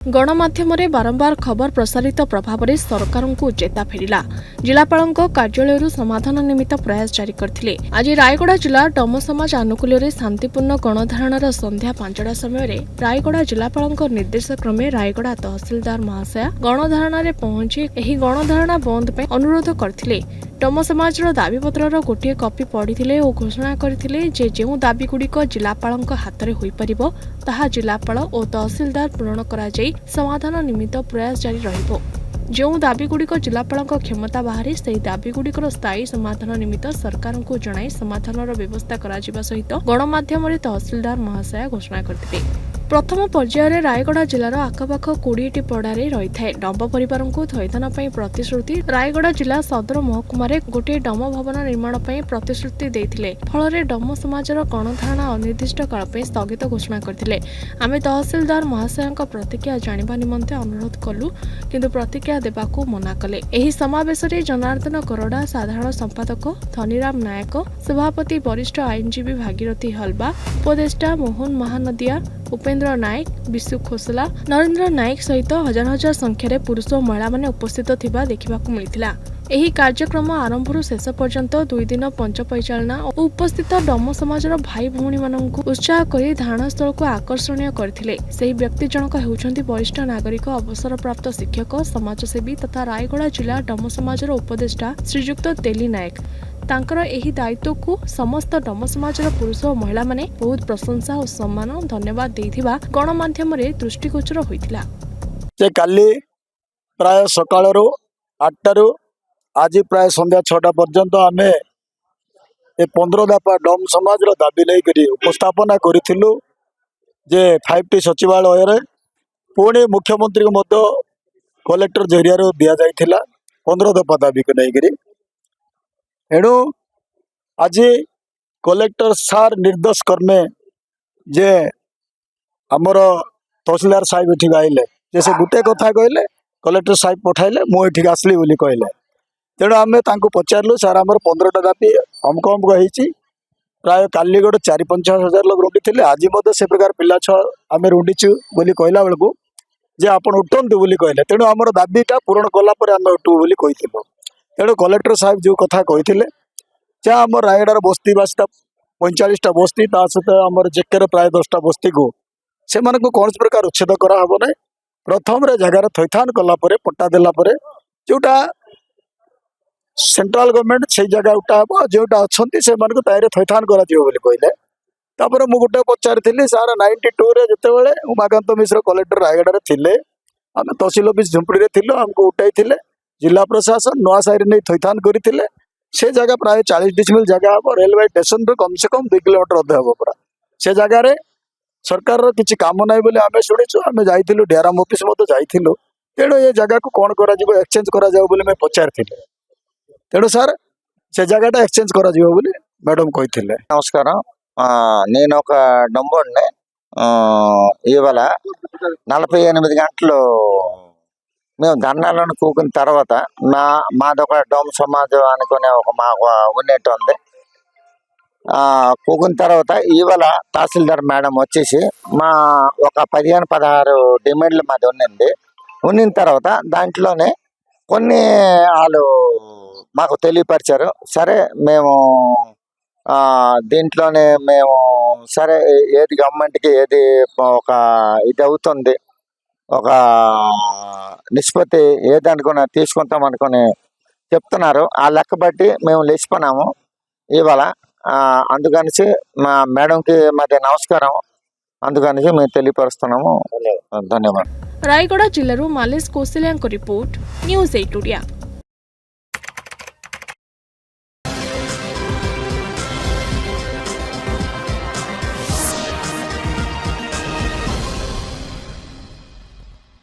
गणमाध्यम बारंबार खबर प्रसारित प्रभाव में सरकार को चेता फेरिला। जिलापाल कार्यालय समाधान निमित्त प्रयास जारी करथिले। आज रायगड़ा जिला डम समाज आनुकूल्य शांतिपूर्ण गणधारणार संध्या 5टा समय रायगड़ा जिलापाल निर्देश क्रमे रायगड़ा तहसीलदार महाशया गणधारणार पहुंची एही गणधारणा बंद पे अनुरोध करथिले। डम समाज दाबीपत्र गोटे कॉपी पढ़ी और घोषणा करथिले जे जेउ दाबीगुड़िक जिलापाल हाथ में होई परिबो ताहा जिलापाल और तहसीलदार पूरण करा जाई समाधान निमित्त प्रयास जारी रहिबो। जो दाबीगुड़िक जिलापाल क्षमता बाहर से दाबीगुड़िकर स्थायी समाधान निमित्त सरकार को जणाई समाधान व्यवस्था करा जिबा सहित गणमाध्यम तहसीलदार महाशया घोषणा करथिले। प्रथम पर्यायर रायगड़ा जिलार आखपाख 20टी पड़ारे रही है डम्ब परिवार को थैथान प्रतिश्रुति रायगड़ा जिला सदर महकुमा गोटे डम भवन निर्माण प्रतिश्रुति देते फल डम समाज गणधारणा अनिर्दिष्ट काल स्थगित घोषणा करते। आम तहसीलदार महाशय प्रतिक्रिया जाना निमंते अनुरोध कलु किंतु प्रतिक्रिया देवाक मना कले। एही समावेश में जनार्दन करोड़ा साधारण संपादक धनीराम नायक सभापति वरिष्ठ आईनजीवी भागीरथी हलबा उपदेष्टा मोहन महानदिया उपेन्द्र नायक विशु खोसला नरेन्द्र नायक सहित हजार हजार संख्यार पुरुष और महिला माने उपस्थित थिबा देखिबाकू मिलिथिला। एही कार्यक्रम आरंभରୁ शेष पर्यंत 2 दिन पंच परिचालना और उपस्थित डम समाजर भाई भौणी माननकु उत्साह करी धारणस्थल को आकर्षणीय करथिले। सेही व्यक्ति जनक हेउछंती वरिष्ठ नागरिक अवसरप्राप्त शिक्षक समाजसेवी तथा रायगड़ा जिला डम समाजर उपदेष्टा श्रीयुक्त तेली नायक। तांकर एही दायित्व को समस्त डम समाजर पुरुष और महिला माने बहुत प्रशंसा और सम्मान धन्यवाद देथिबा गणमाध्यम रे दृष्टिगोचर होइथिला। जे काली प्राय सकाळ 8 आज प्राय संध्या 6टा पर्यंत आमे ए 15 दफा डम समाज दाबी नहीं करी उपस्थापना करिथिलु जे 5टी सचिवालय रे पुणी मुख्यमंत्री को मध्य कलेक्टर जरिया दिया जाइथिला 15 दफा दाबी को नहीं करी। एणु आज कलेक्टर सार निर्देश कर्मे जे आमर तहसीलदार साहेब एठी आइले जे से गुटे कथा कहले कलेक्टर साहेब पठाइले मु एठी आसली बोली कहले। तेणु आम पचारू सार आमर 15टा दाबी अमक अमक होती प्राय काली गोटे 4-5 हजार लोग रुंडी थे। आज से प्रकार पिला आम रुंडीचु बोली कहला बेलू जे आपण उठंतु बोली कहले। तेणु आमर दाबीटा पूरण कलापर आम उठू बोली कही। तेणु कलेक्टर साहेब जो कथा कही जहाँ आम रायगड़ार बस्ती बासटा 45टा बस्ती ता सहित आम जेके प्राय 10टा बस्ती को से कौन प्रकार उच्छेद कराहब ना प्रथम जगार थैथान कलापर पट्टा देलापर जोटा सेंट्रल गवर्नमेंट से जगह उठा हम जोटा अच्छा से थैथान कर मुझे पचारि सार 92 जिते उमाकांत मिश्र कलेक्टर रायगड़ा थे आम तहसील ऑफिस झुंपड़ी थी आमको उठाई जिला प्रशासन नुआ साइड नहीं थैथान करते से जगह प्राय 40 डिसमिल जगह हम रेलवे स्टेशन रू कम से कम 2 किलोमीटर अधे हम पूरा से जगार सरकार किसी काम ना बोले आम शुणु आम जाइलु डीआरएम ऑफिस जाइलु। तेणु ये जगह को कौन करा एक्सचेंज करा पचारि तेणु सार से जगह एक्सचेंज करा मैडम कही। नमस्कार నేను ఒక డంబోడ్ని ఇవాళ 48 గంటలు మేము ధర్నాలను కూకిన తర్వాత మాదొక డోమ్ సమాజ్ అనుకునే ఒక మాకు ఉన్నట్టు ఉంది. కూకిన తర్వాత ఇవాళ తహసీల్దార్ మేడం వచ్చేసి మా ఒక 15-16 డిమాండ్లు మాది ఉన్న తర్వాత దాంట్లోనే కొన్ని వాళ్ళు మాకు తెలియపరిచారు. సరే మేము దీంట్లోనే మేము సరే ఏది గవర్నమెంట్కి ఏది ఒక ఇది అవుతుంది ఒక నిష్పత్తి ఏదనుకున్నా తీసుకుంటాం అనుకుని చెప్తున్నారు. ఆ లెక్క బట్టి మేము లేచిపోయినాము ఇవాళ. అందుకనిసి మా మేడంకి మధ్య నమస్కారం అందుకనిసి మేము తెలియపరుస్తున్నాము. ధన్యవాదాలు. रायगड़ा जिल्लारू मालेश कौशल्या रिपोर्ट न्यूज 8 ओडिया।